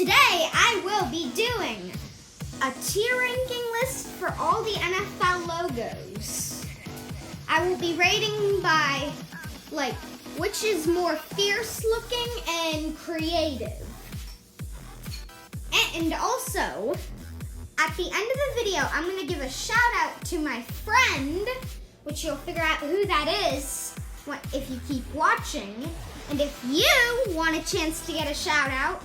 Today I will be doing a tier ranking list for all the NFL logos. I will be rating by which is more fierce looking and creative. And also, at the end of the video, I'm going to give a shout out to my friend, which you'll figure out who that is if you keep watching. And if you want a chance to get a shout out,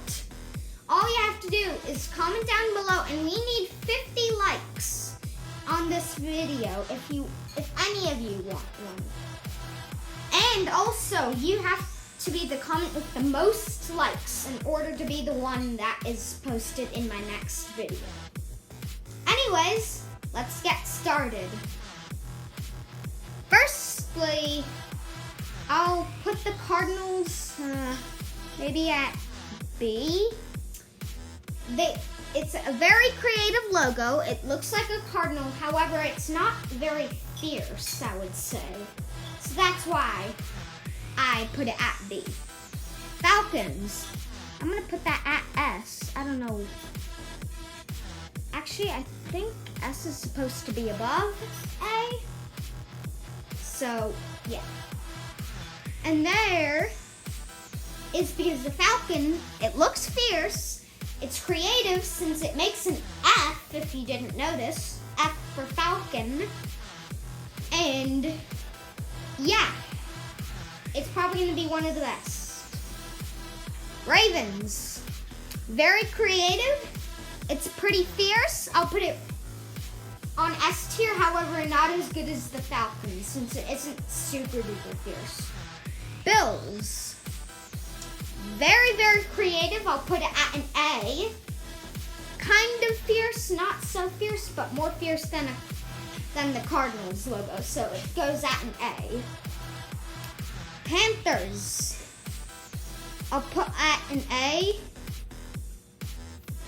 all you have to do is comment down below, and we need 50 likes on this video if any of you want one. And also, you have to be the comment with the most likes in order to be the one that is posted in my next video. Anyways, let's get started. Firstly, I'll put the Cardinals maybe at B. It's a very creative logo. It looks like a cardinal, however, it's not very fierce, I would say. So that's why I put it at B. Falcons, I'm gonna put that at S. I don't know. Actually, I think S is supposed to be above A. So, yeah. And there is because the Falcon, it looks fierce. It's creative since it makes an F, if you didn't notice. F for Falcon. And yeah, it's probably going to be one of the best. Ravens, very creative. It's pretty fierce. I'll put it on S tier, however, not as good as the Falcons since it isn't super duper fierce. Bills, very, very creative. I'll put it at an A. Kind of fierce, not so fierce, but more fierce than the Cardinals logo, so it goes at an A. Panthers, I'll put at an A.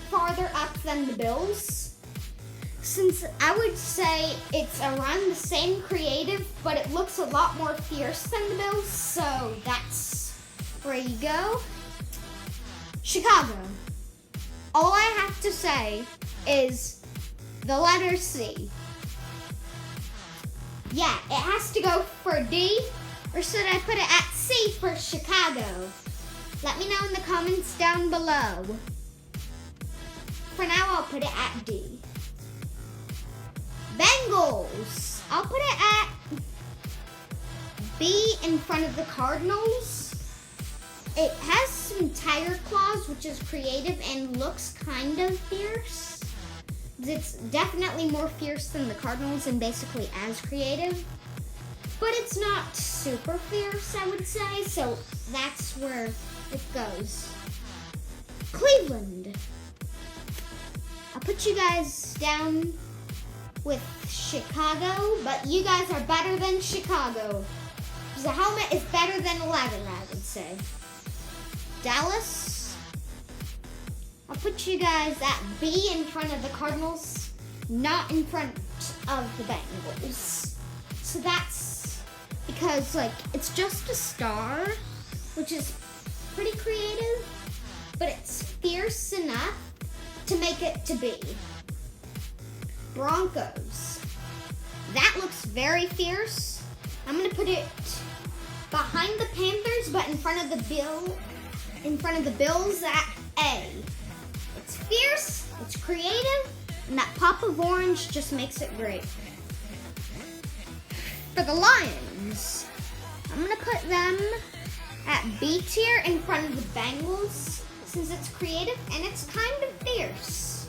Farther up than the Bills, since I would say it's around the same creative, but it looks a lot more fierce than the Bills, so that's where you go. Chicago, all I have to say is the letter C. Yeah, it has to go for D, or should I put it at C for Chicago? Let me know in the comments down below. For now, I'll put it at D. Bengals, I'll put it at B in front of the Cardinals. It has some tiger claws, which is creative and looks kind of fierce. It's definitely more fierce than the Cardinals and basically as creative. But it's not super fierce, I would say, so that's where it goes. Cleveland, I'll put you guys down with Chicago, but you guys are better than Chicago. The helmet is better than a leather, I would say. Dallas, I'll put you guys at B in front of the Cardinals, not in front of the Bengals. So that's because it's just a star, which is pretty creative, but it's fierce enough to make it to B. Broncos, that looks very fierce. I'm gonna put it behind the Panthers, but in front of the Bills at A. It's fierce, it's creative, and that pop of orange just makes it great. For the Lions, I'm gonna put them at B tier in front of the Bengals since it's creative and it's kind of fierce.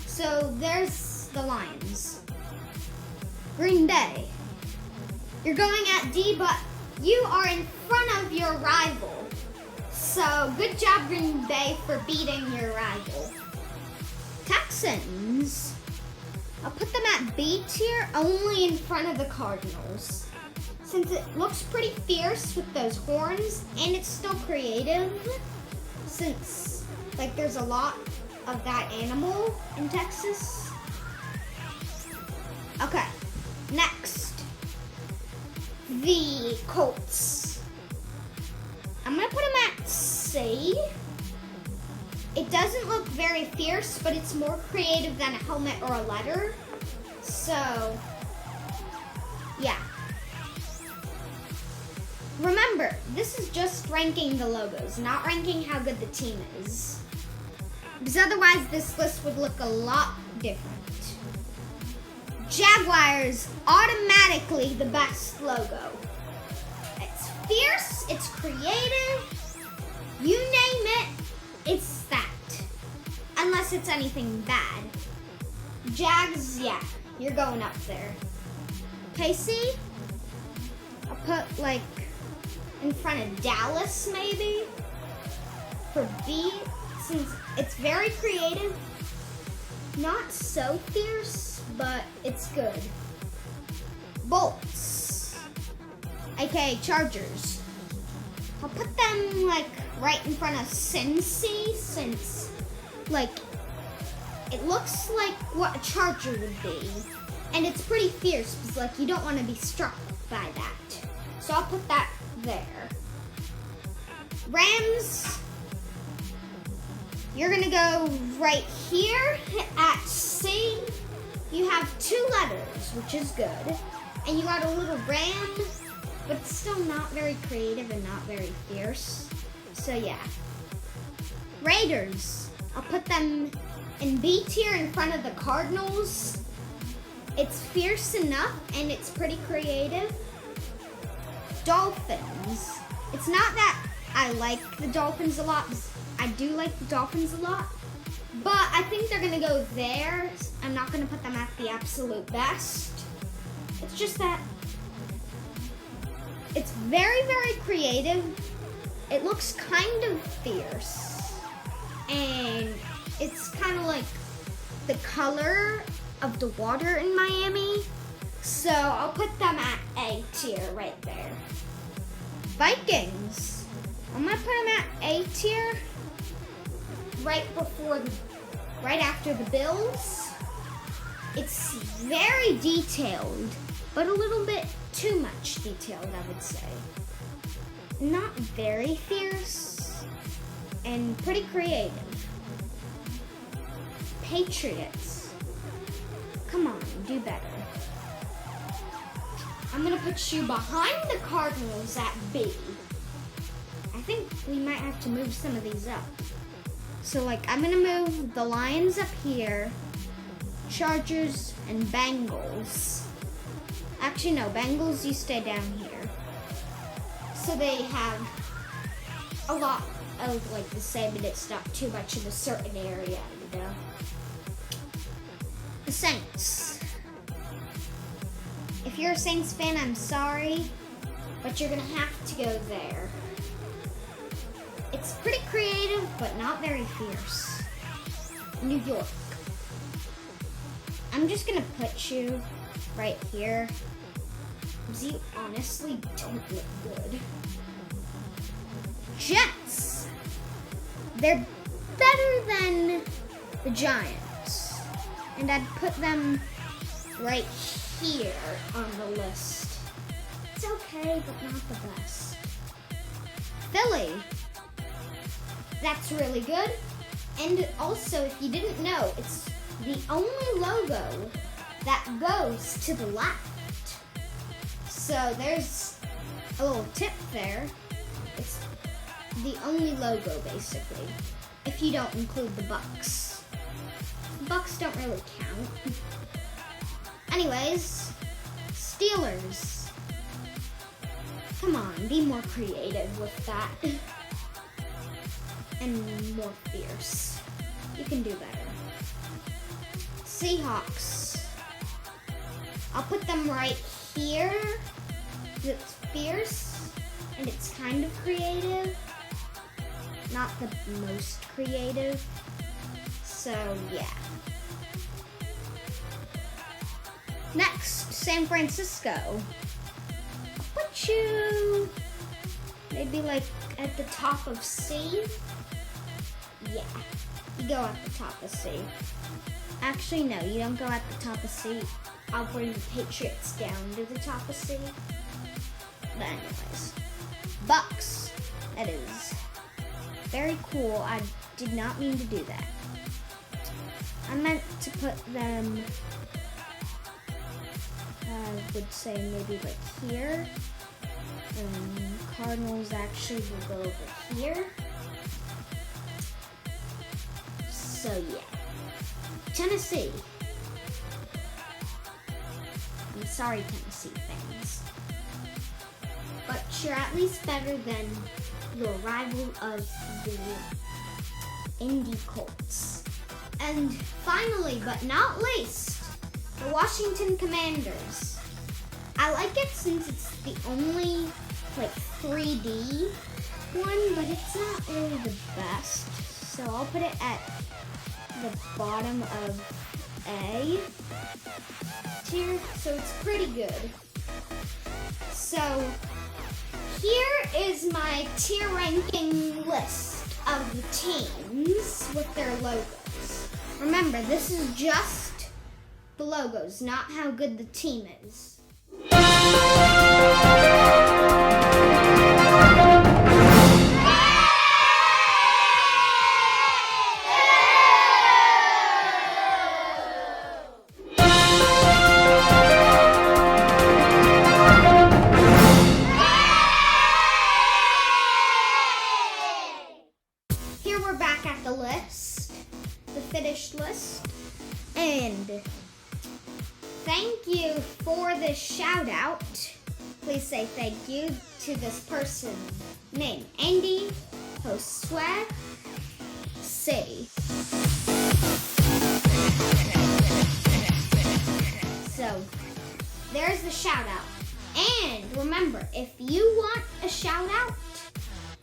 So there's the Lions. Green Bay, you're going at D, but you are in front of your rival. So good job, Green Bay, for beating your rival. Texans, I'll put them at B tier only in front of the Cardinals, since it looks pretty fierce with those horns and it's still creative, since there's a lot of that animal in Texas. Okay, next, the Colts. I'm gonna put them at C. it doesn't look very fierce, but it's more creative than a helmet or a letter. So, yeah. Remember, this is just ranking the logos, not ranking how good the team is. Because otherwise this list would look a lot different. Jaguars, automatically the best logo. It's fierce, it's creative, you name it, it's that. Unless it's anything bad. Jags, yeah, you're going up there. Casey, I'll put like in front of Dallas maybe for B, since it's very creative. Not so fierce, but it's good. Bolts, aka Chargers. I'll put them like right in front of Cincy, since like it looks like what a Charger would be. And it's pretty fierce because like you don't want to be struck by that. So I'll put that there. Rams, you're gonna go right here at C. You have 2 letters, which is good. And you got a little ram, but it's still not very creative and not very fierce. So yeah. Raiders, I'll put them in B tier in front of the Cardinals. It's fierce enough and it's pretty creative. Dolphins, it's not that I like the Dolphins a lot. I do like the Dolphins a lot, but I think they're gonna go there. I'm not gonna put them at the absolute best. It's just that it's very, very creative. It looks kind of fierce, and it's kind of like the color of the water in Miami. So I'll put them at A tier right there. Vikings, I'm gonna put them at A tier right after the Bills. It's very detailed, but a little bit too much detailed, I would say. Not very fierce and pretty creative. Patriots, come on, do better. I'm gonna put you behind the Cardinals at B. I think we might have to move some of these up. So like, I'm gonna move the Lions up here, Chargers and Bengals. Actually no, Bengals, you stay down here. So they have a lot of like the same, but it's not too much in a certain area, you know. The Saints. If you're a Saints fan, I'm sorry, but you're gonna have to go there. It's pretty creative, but not very fierce. New York. I'm just gonna put you right here, because you honestly don't look good. Jets. They're better than the Giants, and I'd put them right here on the list. It's okay, but not the best. Philly. That's really good. And also, if you didn't know, it's the only logo that goes to the left. So there's a little tip there. It's the only logo, basically, if you don't include the Bucks. The Bucks don't really count. Anyways, Steelers. Come on, be more creative with that. And more fierce. You can do better. Seahawks. I'll put them right here. It's fierce and it's kind of creative. Not the most creative. So yeah. Next, San Francisco. I'll put you maybe like at the top of C. Yeah, you go at the top of C. Actually, no, you don't go at the top of C. I'll bring the Patriots down to the top of C. But anyways, Bucks. That is very cool. I'd did not mean to do that. I meant to put them, I would say maybe like here. Cardinals actually will go over here. So yeah, Tennessee. I'm sorry, Tennessee fans. But you're at least better than your rival of the Indy Colts. And finally, but not least, the Washington Commanders. I like it since it's the only like 3D one, but it's not really the best. So I'll put it at the bottom of A tier, so it's pretty good. So here is my tier ranking list of the teams with their logos. Remember, this is just the logos, not how good the team is. Here we're back at the list, the finished list, and thank you for this shout out. Please say thank you to this person named Andy Josue C. So there's the shout out. And remember, if you want a shout out,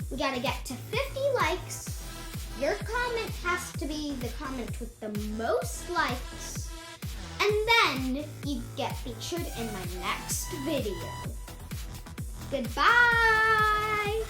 we gotta get to 50 likes. Your comment has to be the comment with the most likes. And then you get featured in my next video. Goodbye!